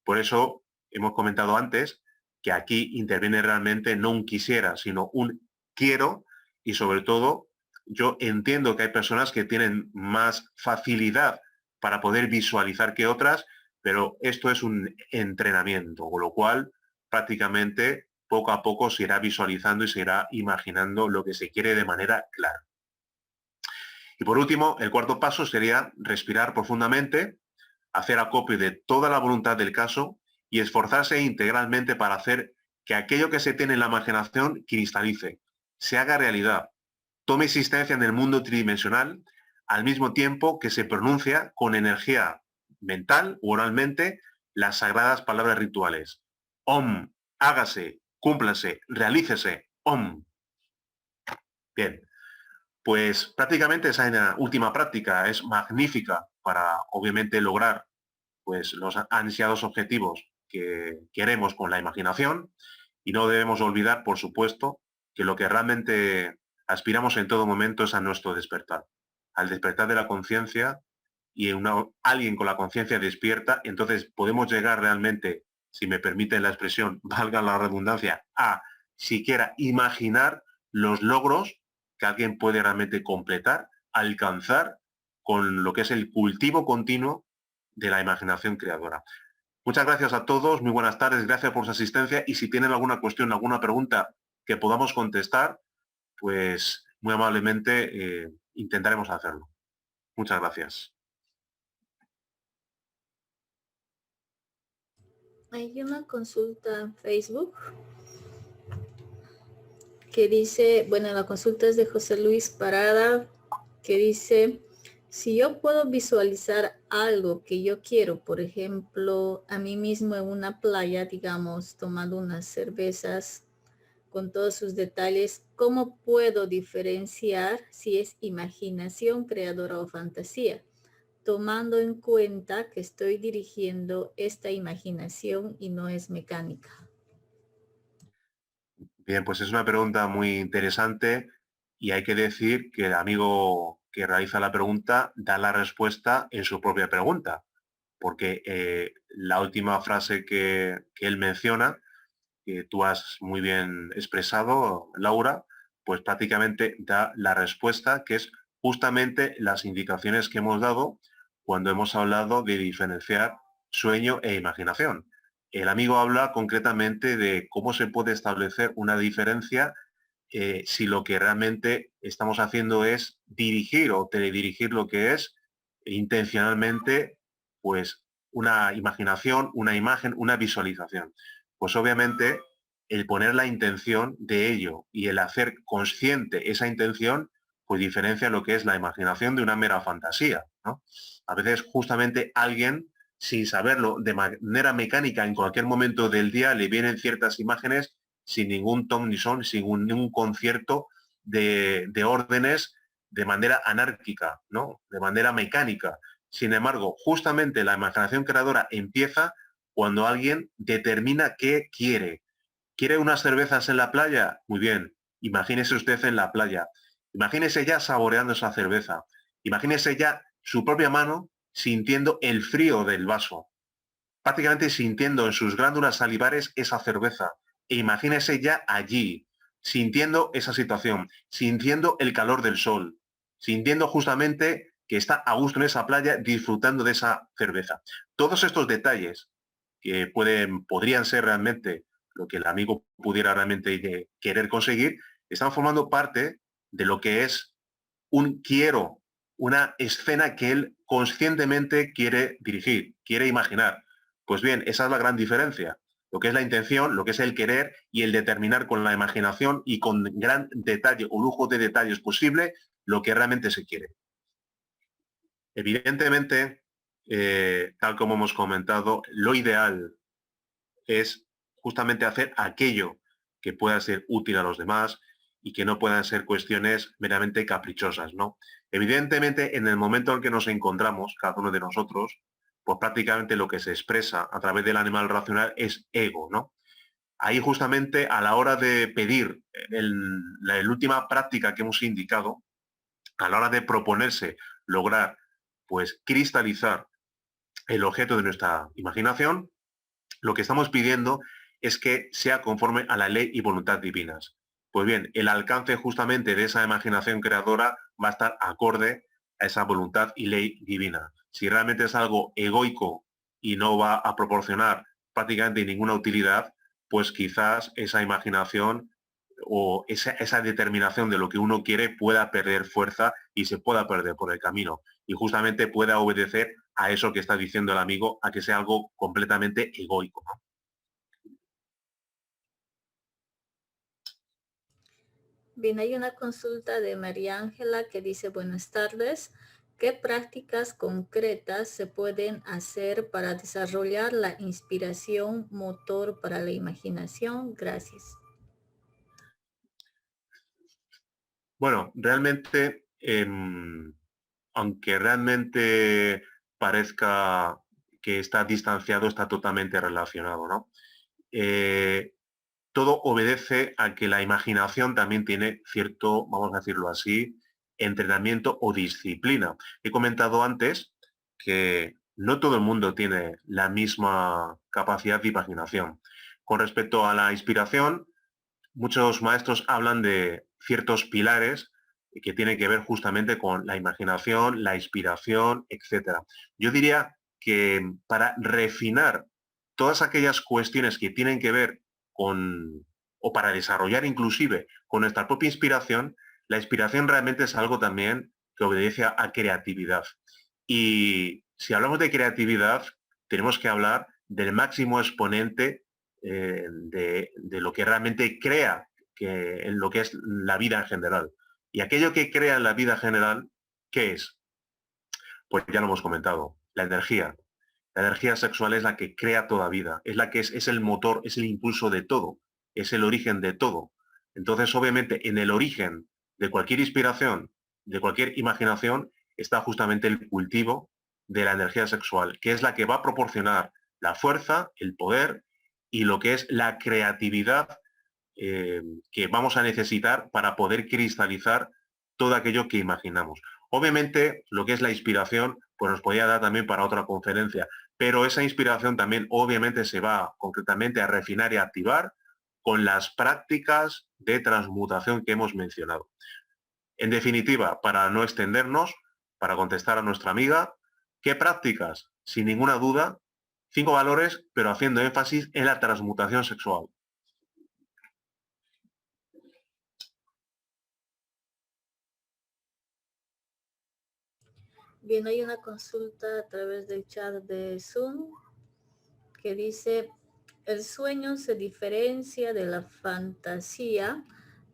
Por eso hemos comentado antes que aquí interviene realmente no un quisiera, sino un quiero, y sobre todo yo entiendo que hay personas que tienen más facilidad para poder visualizar que otras, pero esto es un entrenamiento, con lo cual prácticamente poco a poco se irá visualizando y se irá imaginando lo que se quiere de manera clara. Y por último, el cuarto paso sería respirar profundamente, hacer acopio de toda la voluntad del caso y esforzarse integralmente para hacer que aquello que se tiene en la imaginación cristalice, se haga realidad, tome existencia en el mundo tridimensional, al mismo tiempo que se pronuncia con energía mental u oralmente las sagradas palabras rituales. Om, hágase, cúmplase, realícese, Om. Bien, pues prácticamente esa última práctica es magnífica para, obviamente, lograr pues, los ansiados objetivos que queremos con la imaginación, y no debemos olvidar, por supuesto, que lo que realmente aspiramos en todo momento es a nuestro despertar, al despertar de la conciencia, y alguien con la conciencia despierta, entonces podemos llegar realmente, si me permiten la expresión, valga la redundancia, a siquiera imaginar los logros que alguien puede realmente completar, alcanzar con lo que es el cultivo continuo de la imaginación creadora. Muchas gracias a todos, muy buenas tardes, gracias por su asistencia, y si tienen alguna cuestión, alguna pregunta que podamos contestar, pues muy amablemente intentaremos hacerlo. Muchas gracias. Hay una consulta en Facebook que dice, bueno, la consulta es de José Luis Parada, que dice, si yo puedo visualizar algo que yo quiero, por ejemplo, a mí mismo en una playa, digamos, tomando unas cervezas con todos sus detalles, ¿cómo puedo diferenciar si es imaginación creadora o fantasía? Tomando en cuenta que estoy dirigiendo esta imaginación y no es mecánica. Bien, pues es una pregunta muy interesante, y hay que decir que el amigo que realiza la pregunta da la respuesta en su propia pregunta, porque la última frase que él menciona, que tú has muy bien expresado, Laura, pues prácticamente da la respuesta, que es justamente las indicaciones que hemos dado cuando hemos hablado de diferenciar sueño e imaginación. El amigo habla concretamente de cómo se puede establecer una diferencia si lo que realmente estamos haciendo es dirigir o teledirigir lo que es intencionalmente, pues una imaginación, una imagen, una visualización. Pues obviamente el poner la intención de ello y el hacer consciente esa intención, pues diferencia lo que es la imaginación de una mera fantasía, ¿no? A veces justamente alguien, sin saberlo, de manera mecánica, en cualquier momento del día le vienen ciertas imágenes sin ningún ton ni son, sin ningún concierto de órdenes, de manera anárquica, ¿no? De manera mecánica. Sin embargo, justamente la imaginación creadora empieza cuando alguien determina qué quiere. ¿Quiere unas cervezas en la playa? Muy bien. Imagínese usted en la playa. Imagínese ya saboreando esa cerveza. Imagínese ya su propia mano sintiendo el frío del vaso, prácticamente sintiendo en sus glándulas salivares esa cerveza. E imagínese ya allí, sintiendo esa situación, sintiendo el calor del sol, sintiendo justamente que está a gusto en esa playa disfrutando de esa cerveza. Todos estos detalles que podrían ser realmente lo que el amigo pudiera realmente querer conseguir, están formando parte de lo que es un quiero, una escena que él conscientemente quiere dirigir, quiere imaginar. Pues bien, esa es la gran diferencia. Lo que es la intención, lo que es el querer y el determinar con la imaginación y con gran detalle o lujo de detalles posible lo que realmente se quiere. Evidentemente, tal como hemos comentado, lo ideal es justamente hacer aquello que pueda ser útil a los demás y que no puedan ser cuestiones meramente caprichosas, ¿no? Evidentemente, en el momento en que nos encontramos, cada uno de nosotros, pues prácticamente lo que se expresa a través del animal racional es ego, ¿no? Ahí justamente a la hora de pedir la última práctica que hemos indicado, a la hora de proponerse lograr, pues cristalizar el objeto de nuestra imaginación, lo que estamos pidiendo es que sea conforme a la ley y voluntad divinas. Pues bien, el alcance justamente de esa imaginación creadora va a estar acorde a esa voluntad y ley divina. Si realmente es algo egoico y no va a proporcionar prácticamente ninguna utilidad, pues quizás esa imaginación o esa determinación de lo que uno quiere pueda perder fuerza y se pueda perder por el camino. Y justamente pueda obedecer a eso que está diciendo el amigo, a que sea algo completamente egoico, ¿no? Bien, hay una consulta de María Ángela que dice, buenas tardes. ¿Qué prácticas concretas se pueden hacer para desarrollar la inspiración motor para la imaginación? Gracias. Bueno, realmente, aunque realmente parezca que está distanciado, está totalmente relacionado, ¿no? Todo obedece a que la imaginación también tiene cierto, vamos a decirlo así, entrenamiento o disciplina. He comentado antes que no todo el mundo tiene la misma capacidad de imaginación. Con respecto a la inspiración, muchos maestros hablan de ciertos pilares que tienen que ver justamente con la imaginación, la inspiración, etcétera. Yo diría que para refinar todas aquellas cuestiones que tienen que ver con, o para desarrollar inclusive con nuestra propia inspiración, la inspiración realmente es algo también que obedece a creatividad. Y si hablamos de creatividad, tenemos que hablar del máximo exponente de lo que realmente crea en lo que es la vida en general. Y aquello que crea en la vida general, ¿qué es? Pues ya lo hemos comentado, la energía. La energía sexual es la que crea toda vida, es la que es el motor, es el impulso de todo, es el origen de todo. Entonces, obviamente, en el origen de cualquier inspiración, de cualquier imaginación, está justamente el cultivo de la energía sexual, que es la que va a proporcionar la fuerza, el poder y lo que es la creatividad eh, que vamos a necesitar para poder cristalizar todo aquello que imaginamos. Obviamente, lo que es la inspiración, pues nos podría dar también para otra conferencia, pero esa inspiración también obviamente se va concretamente a refinar y a activar con las prácticas de transmutación que hemos mencionado. En definitiva, para no extendernos, para contestar a nuestra amiga, ¿qué prácticas? Sin ninguna duda, 5 valores, pero haciendo énfasis en la transmutación sexual. Bien, hay una consulta a través del chat de Zoom que dice, el sueño se diferencia de la fantasía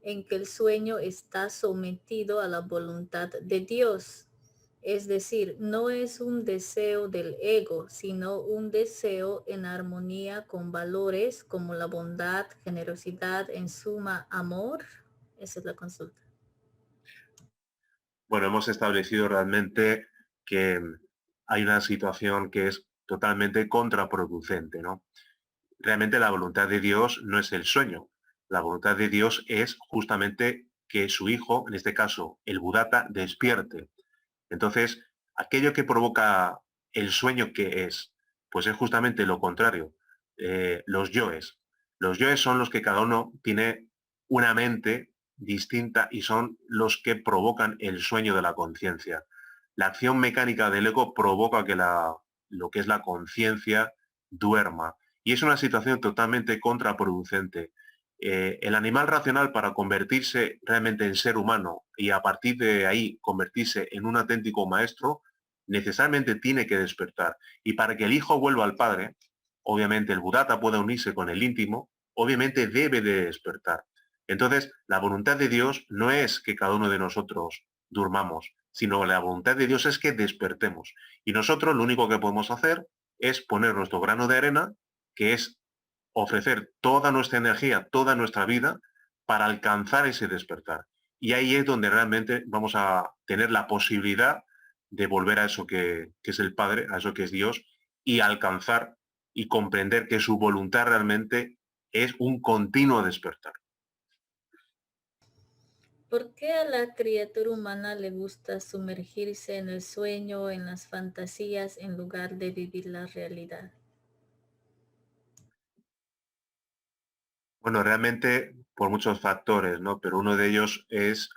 en que el sueño está sometido a la voluntad de Dios. Es decir, no es un deseo del ego, sino un deseo en armonía con valores como la bondad, generosidad, en suma, amor. Esa es la consulta. Bueno, hemos establecido realmente que hay una situación que es totalmente contraproducente, ¿no? Realmente la voluntad de Dios no es el sueño. La voluntad de Dios es justamente que su hijo, en este caso el budata, despierte. Entonces, aquello que provoca el sueño, ¿qué es? Pues es justamente lo contrario. Los yoes. Los yoes son los que cada uno tiene una mente distinta y son los que provocan el sueño de la conciencia. La acción mecánica del ego provoca que lo que es la conciencia duerma. Y es una situación totalmente contraproducente. El animal racional, para convertirse realmente en ser humano y a partir de ahí convertirse en un auténtico maestro, necesariamente tiene que despertar. Y para que el hijo vuelva al padre, obviamente el budata pueda unirse con el íntimo, obviamente debe de despertar. Entonces, la voluntad de Dios no es que cada uno de nosotros durmamos, sino la voluntad de Dios es que despertemos. Y nosotros lo único que podemos hacer es poner nuestro grano de arena, que es ofrecer toda nuestra energía, toda nuestra vida para alcanzar ese despertar. Y ahí es donde realmente vamos a tener la posibilidad de volver a eso que es el Padre, a eso que es Dios, y alcanzar y comprender que su voluntad realmente es un continuo despertar. ¿Por qué a la criatura humana le gusta sumergirse en el sueño, en las fantasías, en lugar de vivir la realidad? Bueno, realmente por muchos factores, ¿no? Pero uno de ellos es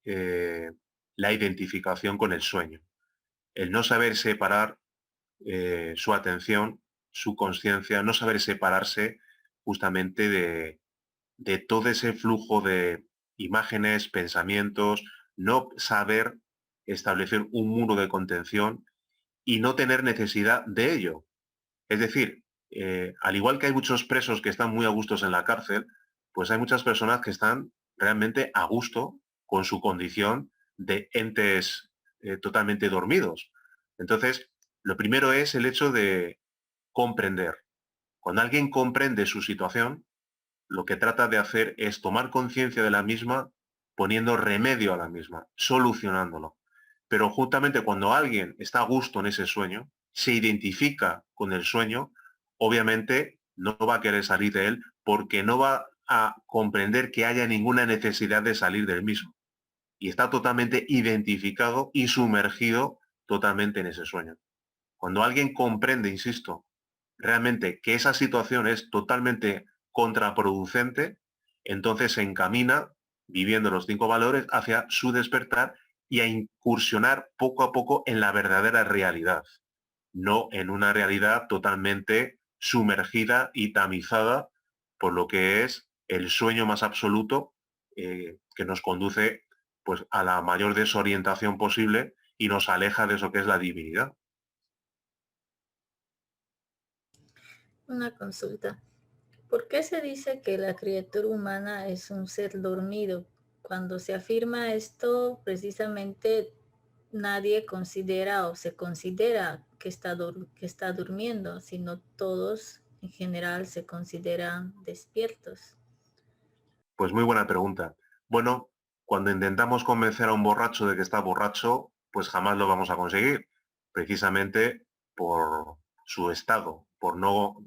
eh, la identificación con el sueño. El no saber separar su atención, su conciencia, no saber separarse justamente de todo ese flujo de imágenes, pensamientos, no saber establecer un muro de contención y no tener necesidad de ello. Es decir, al igual que hay muchos presos que están muy a gustos en la cárcel, pues hay muchas personas que están realmente a gusto con su condición de entes totalmente dormidos. Entonces, lo primero es el hecho de comprender. Cuando alguien comprende su situación, lo que trata de hacer es tomar conciencia de la misma, poniendo remedio a la misma, solucionándolo. Pero justamente cuando alguien está a gusto en ese sueño, se identifica con el sueño, obviamente no va a querer salir de él porque no va a comprender que haya ninguna necesidad de salir del mismo. Y está totalmente identificado y sumergido totalmente en ese sueño. Cuando alguien comprende, insisto, realmente que esa situación es totalmente contraproducente, entonces se encamina, viviendo los 5 valores, hacia su despertar y a incursionar poco a poco en la verdadera realidad, no en una realidad totalmente sumergida y tamizada por lo que es el sueño más absoluto que nos conduce pues, a la mayor desorientación posible y nos aleja de eso que es la divinidad. Una consulta. ¿Por qué se dice que la criatura humana es un ser dormido? Cuando se afirma esto, precisamente nadie considera o se considera que está durmiendo, sino todos en general se consideran despiertos. Pues muy buena pregunta. Bueno, cuando intentamos convencer a un borracho de que está borracho, pues jamás lo vamos a conseguir, precisamente por su estado, por no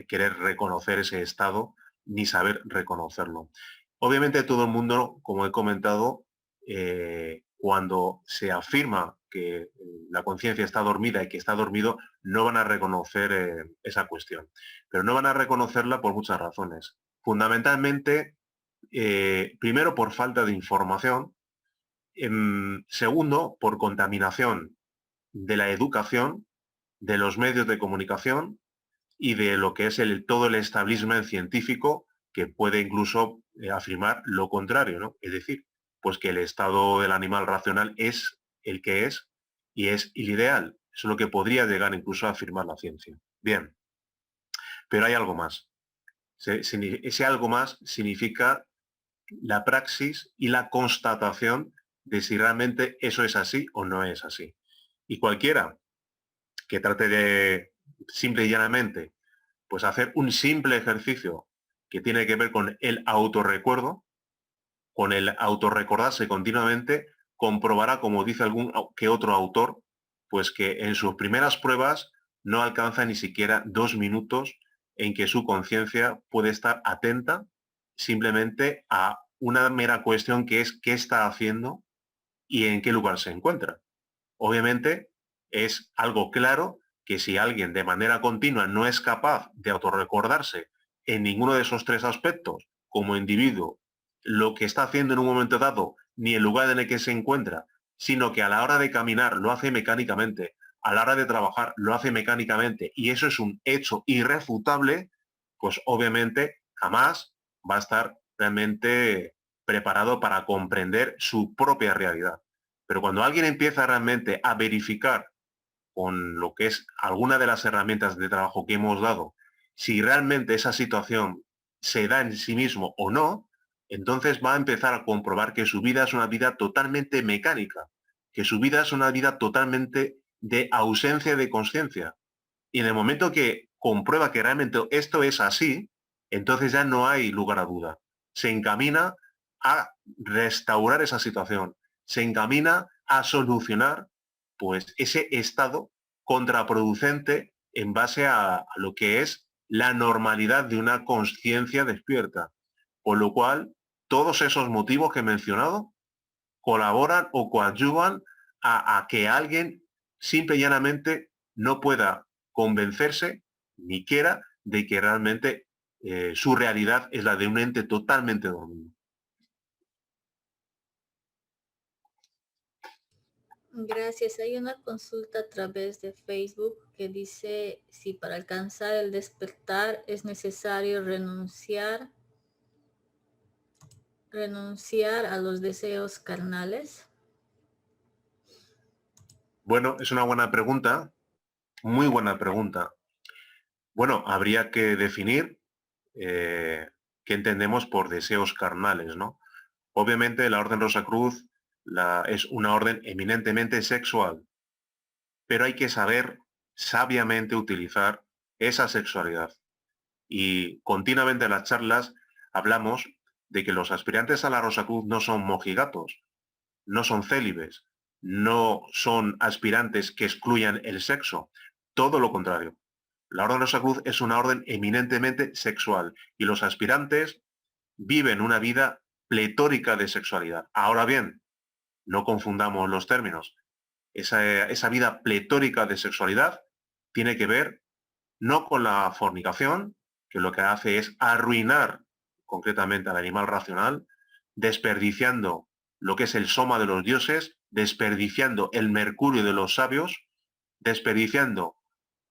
querer reconocer ese estado ni saber reconocerlo. Obviamente todo el mundo, como he comentado, cuando se afirma que la conciencia está dormida y que está dormido, no van a reconocer esa cuestión. Pero no van a reconocerla por muchas razones. Fundamentalmente, primero por falta de información, segundo por contaminación de la educación, de los medios de comunicación y de lo que es todo el establishment científico que puede incluso afirmar lo contrario, ¿no? Es decir, pues que el estado del animal racional es el que es y es el ideal. Eso es lo que podría llegar incluso a afirmar la ciencia. Bien, pero hay algo más. Ese algo más significa la praxis y la constatación de si realmente eso es así o no es así. Y cualquiera que trate de simple y llanamente, pues hacer un simple ejercicio que tiene que ver con el autorrecuerdo, con el autorrecordarse continuamente, comprobará, como dice algún que otro autor, pues que en sus primeras pruebas no alcanza ni siquiera 2 minutos en que su conciencia puede estar atenta simplemente a una mera cuestión que es qué está haciendo y en qué lugar se encuentra. Obviamente es algo claro que si alguien de manera continua no es capaz de autorrecordarse en ninguno de esos tres aspectos, como individuo, lo que está haciendo en un momento dado, ni el lugar en el que se encuentra, sino que a la hora de caminar lo hace mecánicamente, a la hora de trabajar lo hace mecánicamente, y eso es un hecho irrefutable, pues obviamente jamás va a estar realmente preparado para comprender su propia realidad. Pero cuando alguien empieza realmente a verificar con lo que es alguna de las herramientas de trabajo que hemos dado, si realmente esa situación se da en sí mismo o no, entonces va a empezar a comprobar que su vida es una vida totalmente mecánica, que su vida es una vida totalmente de ausencia de conciencia. Y en el momento que comprueba que realmente esto es así, entonces ya no hay lugar a duda. Se encamina a restaurar esa situación, se encamina a solucionar pues ese estado contraproducente en base a lo que es la normalidad de una conciencia despierta. Con lo cual, todos esos motivos que he mencionado colaboran o coadyuvan a que alguien simple y llanamente no pueda convencerse ni quiera de que realmente su realidad es la de un ente totalmente dormido. Gracias. Hay una consulta a través de Facebook que dice si para alcanzar el despertar es necesario renunciar a los deseos carnales. Bueno, es una buena pregunta, muy buena pregunta. Bueno, habría que definir qué entendemos por deseos carnales, ¿no? Obviamente la Orden Rosacruz es una orden eminentemente sexual, pero hay que saber sabiamente utilizar esa sexualidad. Y continuamente en las charlas hablamos de que los aspirantes a la Rosacruz no son mojigatos, no son célibes, no son aspirantes que excluyan el sexo. Todo lo contrario. La Orden Rosacruz es una orden eminentemente sexual y los aspirantes viven una vida pletórica de sexualidad. Ahora bien, no confundamos los términos. Esa vida pletórica de sexualidad tiene que ver no con la fornicación, que lo que hace es arruinar concretamente al animal racional, desperdiciando lo que es el soma de los dioses, desperdiciando el mercurio de los sabios, desperdiciando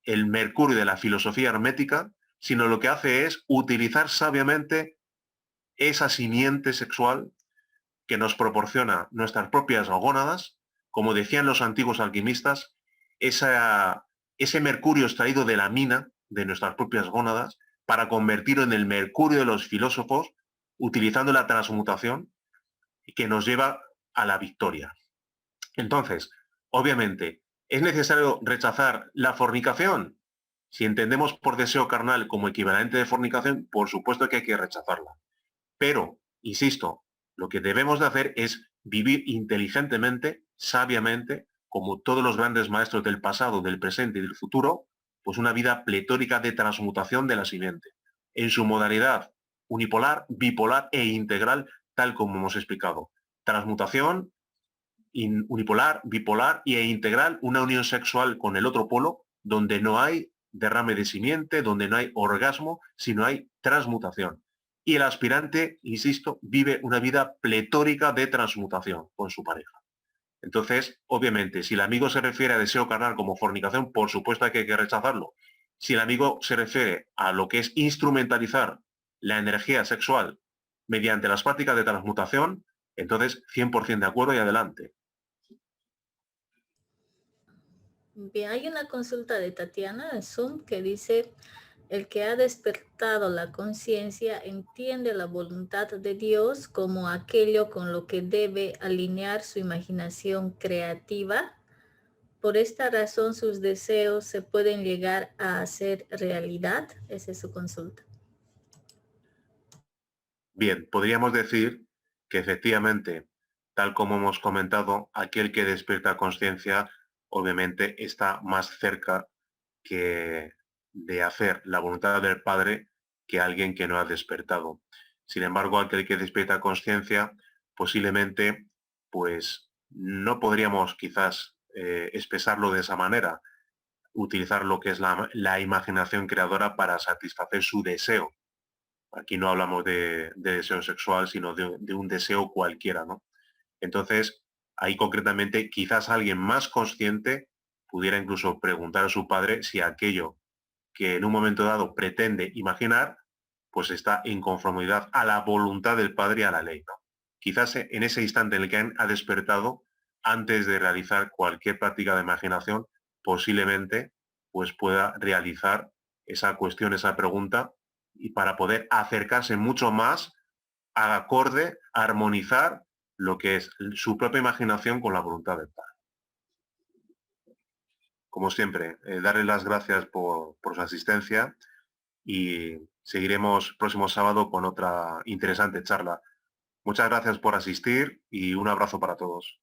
el mercurio de la filosofía hermética, sino lo que hace es utilizar sabiamente esa simiente sexual que nos proporciona nuestras propias gónadas, como decían los antiguos alquimistas, ese mercurio extraído de la mina de nuestras propias gónadas para convertirlo en el mercurio de los filósofos, utilizando la transmutación que nos lleva a la victoria. Entonces, obviamente, ¿es necesario rechazar la fornicación? Si entendemos por deseo carnal como equivalente de fornicación, por supuesto que hay que rechazarla. Pero, insisto, lo que debemos de hacer es vivir inteligentemente, sabiamente, como todos los grandes maestros del pasado, del presente y del futuro, pues una vida pletórica de transmutación de la simiente, en su modalidad unipolar, bipolar e integral, tal como hemos explicado. Transmutación, unipolar, bipolar e integral, una unión sexual con el otro polo, donde no hay derrame de simiente, donde no hay orgasmo, sino hay transmutación. Y el aspirante, insisto, vive una vida pletórica de transmutación con su pareja. Entonces, obviamente, si el amigo se refiere a deseo carnal como fornicación, por supuesto que hay que rechazarlo. Si el amigo se refiere a lo que es instrumentalizar la energía sexual mediante las prácticas de transmutación, entonces 100% de acuerdo y adelante. Bien, hay una consulta de Tatiana en Zoom que dice, el que ha despertado la conciencia entiende la voluntad de Dios como aquello con lo que debe alinear su imaginación creativa. Por esta razón sus deseos se pueden llegar a hacer realidad. Esa es su consulta. Bien, podríamos decir que efectivamente, tal como hemos comentado, aquel que despierta conciencia obviamente está más cerca que de hacer la voluntad del Padre que alguien que no ha despertado. Sin embargo, aquel que despierta conciencia, posiblemente, pues no podríamos quizás expresarlo de esa manera, utilizar lo que es la imaginación creadora para satisfacer su deseo. Aquí no hablamos de deseo sexual, sino de un deseo cualquiera, ¿no? Entonces, ahí concretamente, quizás alguien más consciente pudiera incluso preguntar a su padre si aquello que en un momento dado pretende imaginar, pues está en conformidad a la voluntad del padre y a la ley, ¿no? Quizás en ese instante en el que ha despertado, antes de realizar cualquier práctica de imaginación, posiblemente pues pueda realizar esa cuestión, esa pregunta, y para poder acercarse mucho más a acorde, a armonizar lo que es su propia imaginación con la voluntad del Padre. Como siempre, darle las gracias por su asistencia y seguiremos próximo sábado con otra interesante charla. Muchas gracias por asistir y un abrazo para todos.